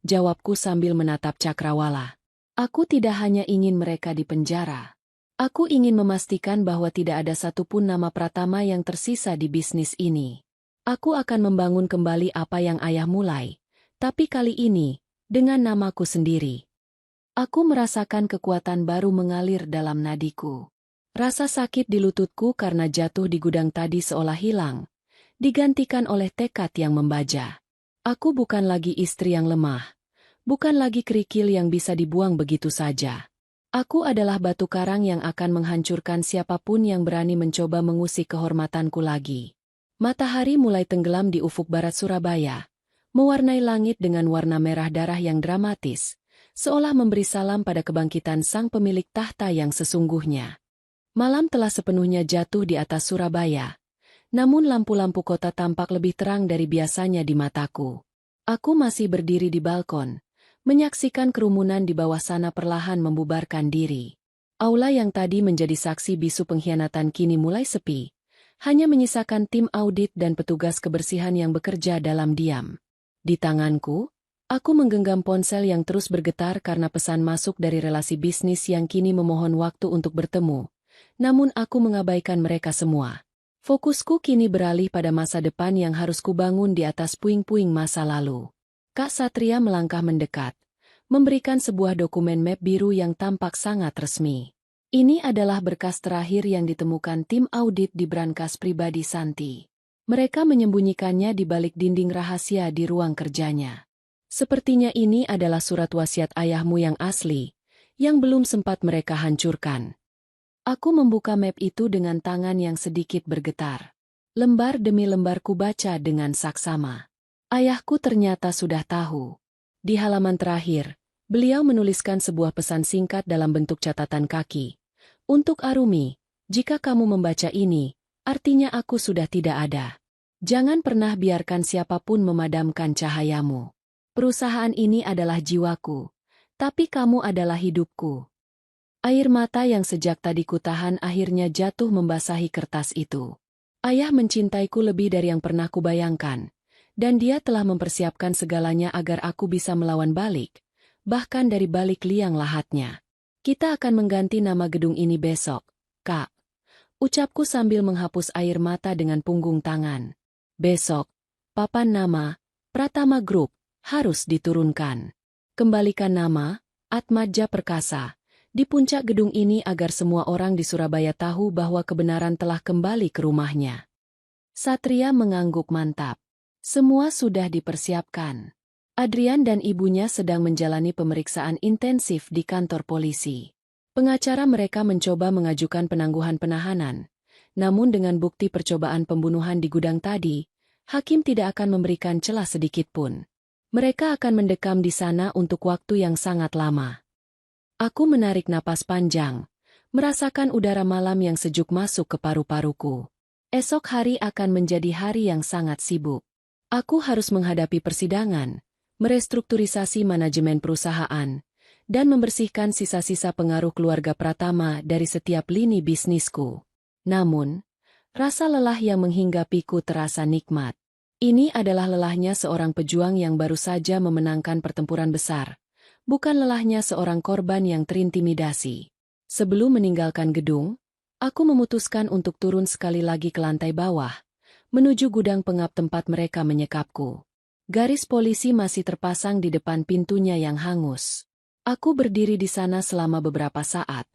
Jawabku sambil menatap Cakrawala. Aku tidak hanya ingin mereka dipenjara. Aku ingin memastikan bahwa tidak ada satupun nama Pratama yang tersisa di bisnis ini. Aku akan membangun kembali apa yang ayah mulai. Tapi kali ini, dengan namaku sendiri. Aku merasakan kekuatan baru mengalir dalam nadiku. Rasa sakit di lututku karena jatuh di gudang tadi seolah hilang, digantikan oleh tekad yang membaja. Aku bukan lagi istri yang lemah, bukan lagi kerikil yang bisa dibuang begitu saja. Aku adalah batu karang yang akan menghancurkan siapapun yang berani mencoba mengusik kehormatanku lagi. Matahari mulai tenggelam di ufuk barat Surabaya, mewarnai langit dengan warna merah darah yang dramatis, seolah memberi salam pada kebangkitan sang pemilik tahta yang sesungguhnya. Malam telah sepenuhnya jatuh di atas Surabaya, namun lampu-lampu kota tampak lebih terang dari biasanya di mataku. Aku masih berdiri di balkon, menyaksikan kerumunan di bawah sana perlahan membubarkan diri. Aula yang tadi menjadi saksi bisu pengkhianatan kini mulai sepi, hanya menyisakan tim audit dan petugas kebersihan yang bekerja dalam diam. Di tanganku, aku menggenggam ponsel yang terus bergetar karena pesan masuk dari relasi bisnis yang kini memohon waktu untuk bertemu. Namun aku mengabaikan mereka semua. Fokusku kini beralih pada masa depan yang harus kubangun di atas puing-puing masa lalu. Kak Satria melangkah mendekat, memberikan sebuah dokumen map biru yang tampak sangat resmi. Ini adalah berkas terakhir yang ditemukan tim audit di brankas pribadi Santi. Mereka menyembunyikannya di balik dinding rahasia di ruang kerjanya. Sepertinya ini adalah surat wasiat ayahmu yang asli, yang belum sempat mereka hancurkan. Aku membuka map itu dengan tangan yang sedikit bergetar. Lembar demi lembar ku baca dengan saksama. Ayahku ternyata sudah tahu. Di halaman terakhir, beliau menuliskan sebuah pesan singkat dalam bentuk catatan kaki. Untuk Arumi, jika kamu membaca ini, artinya aku sudah tidak ada. Jangan pernah biarkan siapapun memadamkan cahayamu. Perusahaan ini adalah jiwaku, tapi kamu adalah hidupku. Air mata yang sejak tadi kutahan akhirnya jatuh membasahi kertas itu. Ayah mencintaiku lebih dari yang pernah kubayangkan, dan dia telah mempersiapkan segalanya agar aku bisa melawan balik, bahkan dari balik liang lahatnya. Kita akan mengganti nama gedung ini besok, Kak. Ucapku sambil menghapus air mata dengan punggung tangan. Besok, papan nama, Pratama Group, harus diturunkan. Kembalikan nama, Atmadja Perkasa, di puncak gedung ini agar semua orang di Surabaya tahu bahwa kebenaran telah kembali ke rumahnya. Satria mengangguk mantap. Semua sudah dipersiapkan. Adrian dan ibunya sedang menjalani pemeriksaan intensif di kantor polisi. Pengacara mereka mencoba mengajukan penangguhan penahanan, namun dengan bukti percobaan pembunuhan di gudang tadi, hakim tidak akan memberikan celah sedikit pun. Mereka akan mendekam di sana untuk waktu yang sangat lama. Aku menarik napas panjang, merasakan udara malam yang sejuk masuk ke paru-paruku. Esok hari akan menjadi hari yang sangat sibuk. Aku harus menghadapi persidangan, merestrukturisasi manajemen perusahaan, dan membersihkan sisa-sisa pengaruh keluarga Pratama dari setiap lini bisnisku. Namun, rasa lelah yang menghinggapiku terasa nikmat. Ini adalah lelahnya seorang pejuang yang baru saja memenangkan pertempuran besar. Bukan lelahnya seorang korban yang terintimidasi. Sebelum meninggalkan gedung, aku memutuskan untuk turun sekali lagi ke lantai bawah, menuju gudang pengap tempat mereka menyekapku. Garis polisi masih terpasang di depan pintunya yang hangus. Aku berdiri di sana selama beberapa saat,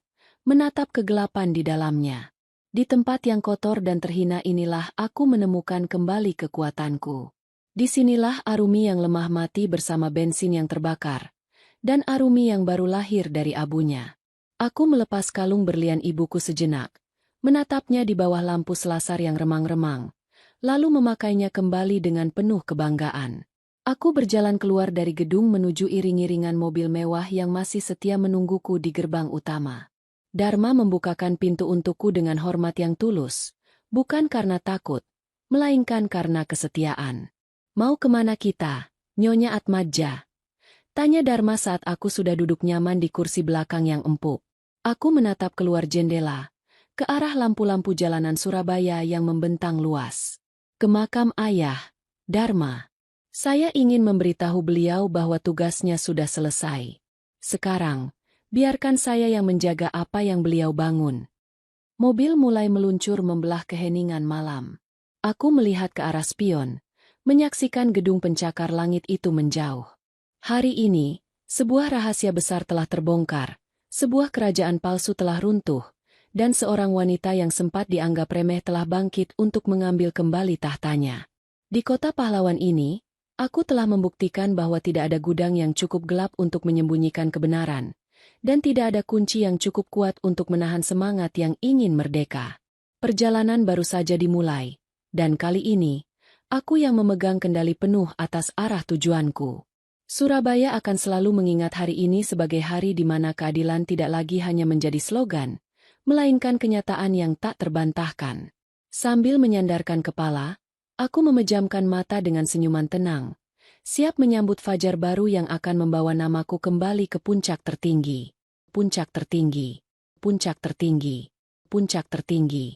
menatap kegelapan di dalamnya. Di tempat yang kotor dan terhina inilah aku menemukan kembali kekuatanku. Disinilah Arumi yang lemah mati bersama bensin yang terbakar, dan Arumi yang baru lahir dari abunya. Aku melepas kalung berlian ibuku sejenak, menatapnya di bawah lampu selasar yang remang-remang, lalu memakainya kembali dengan penuh kebanggaan. Aku berjalan keluar dari gedung menuju iring-iringan mobil mewah yang masih setia menungguku di gerbang utama. Dharma membukakan pintu untukku dengan hormat yang tulus, bukan karena takut, melainkan karena kesetiaan. Mau kemana kita, Nyonya Atmadja? Tanya Dharma saat aku sudah duduk nyaman di kursi belakang yang empuk. Aku menatap keluar jendela, ke arah lampu-lampu jalanan Surabaya yang membentang luas. Ke makam ayah, Dharma. Saya ingin memberitahu beliau bahwa tugasnya sudah selesai. Sekarang, biarkan saya yang menjaga apa yang beliau bangun. Mobil mulai meluncur membelah keheningan malam. Aku melihat ke arah spion, menyaksikan gedung pencakar langit itu menjauh. Hari ini, sebuah rahasia besar telah terbongkar, sebuah kerajaan palsu telah runtuh, dan seorang wanita yang sempat dianggap remeh telah bangkit untuk mengambil kembali tahtanya. Di kota pahlawan ini, aku telah membuktikan bahwa tidak ada gudang yang cukup gelap untuk menyembunyikan kebenaran, dan tidak ada kunci yang cukup kuat untuk menahan semangat yang ingin merdeka. Perjalanan baru saja dimulai, dan kali ini, aku yang memegang kendali penuh atas arah tujuanku. Surabaya akan selalu mengingat hari ini sebagai hari di mana keadilan tidak lagi hanya menjadi slogan, melainkan kenyataan yang tak terbantahkan. Sambil menyandarkan kepala, aku memejamkan mata dengan senyuman tenang, siap menyambut fajar baru yang akan membawa namaku kembali ke puncak tertinggi. Puncak tertinggi. Puncak tertinggi. Puncak tertinggi.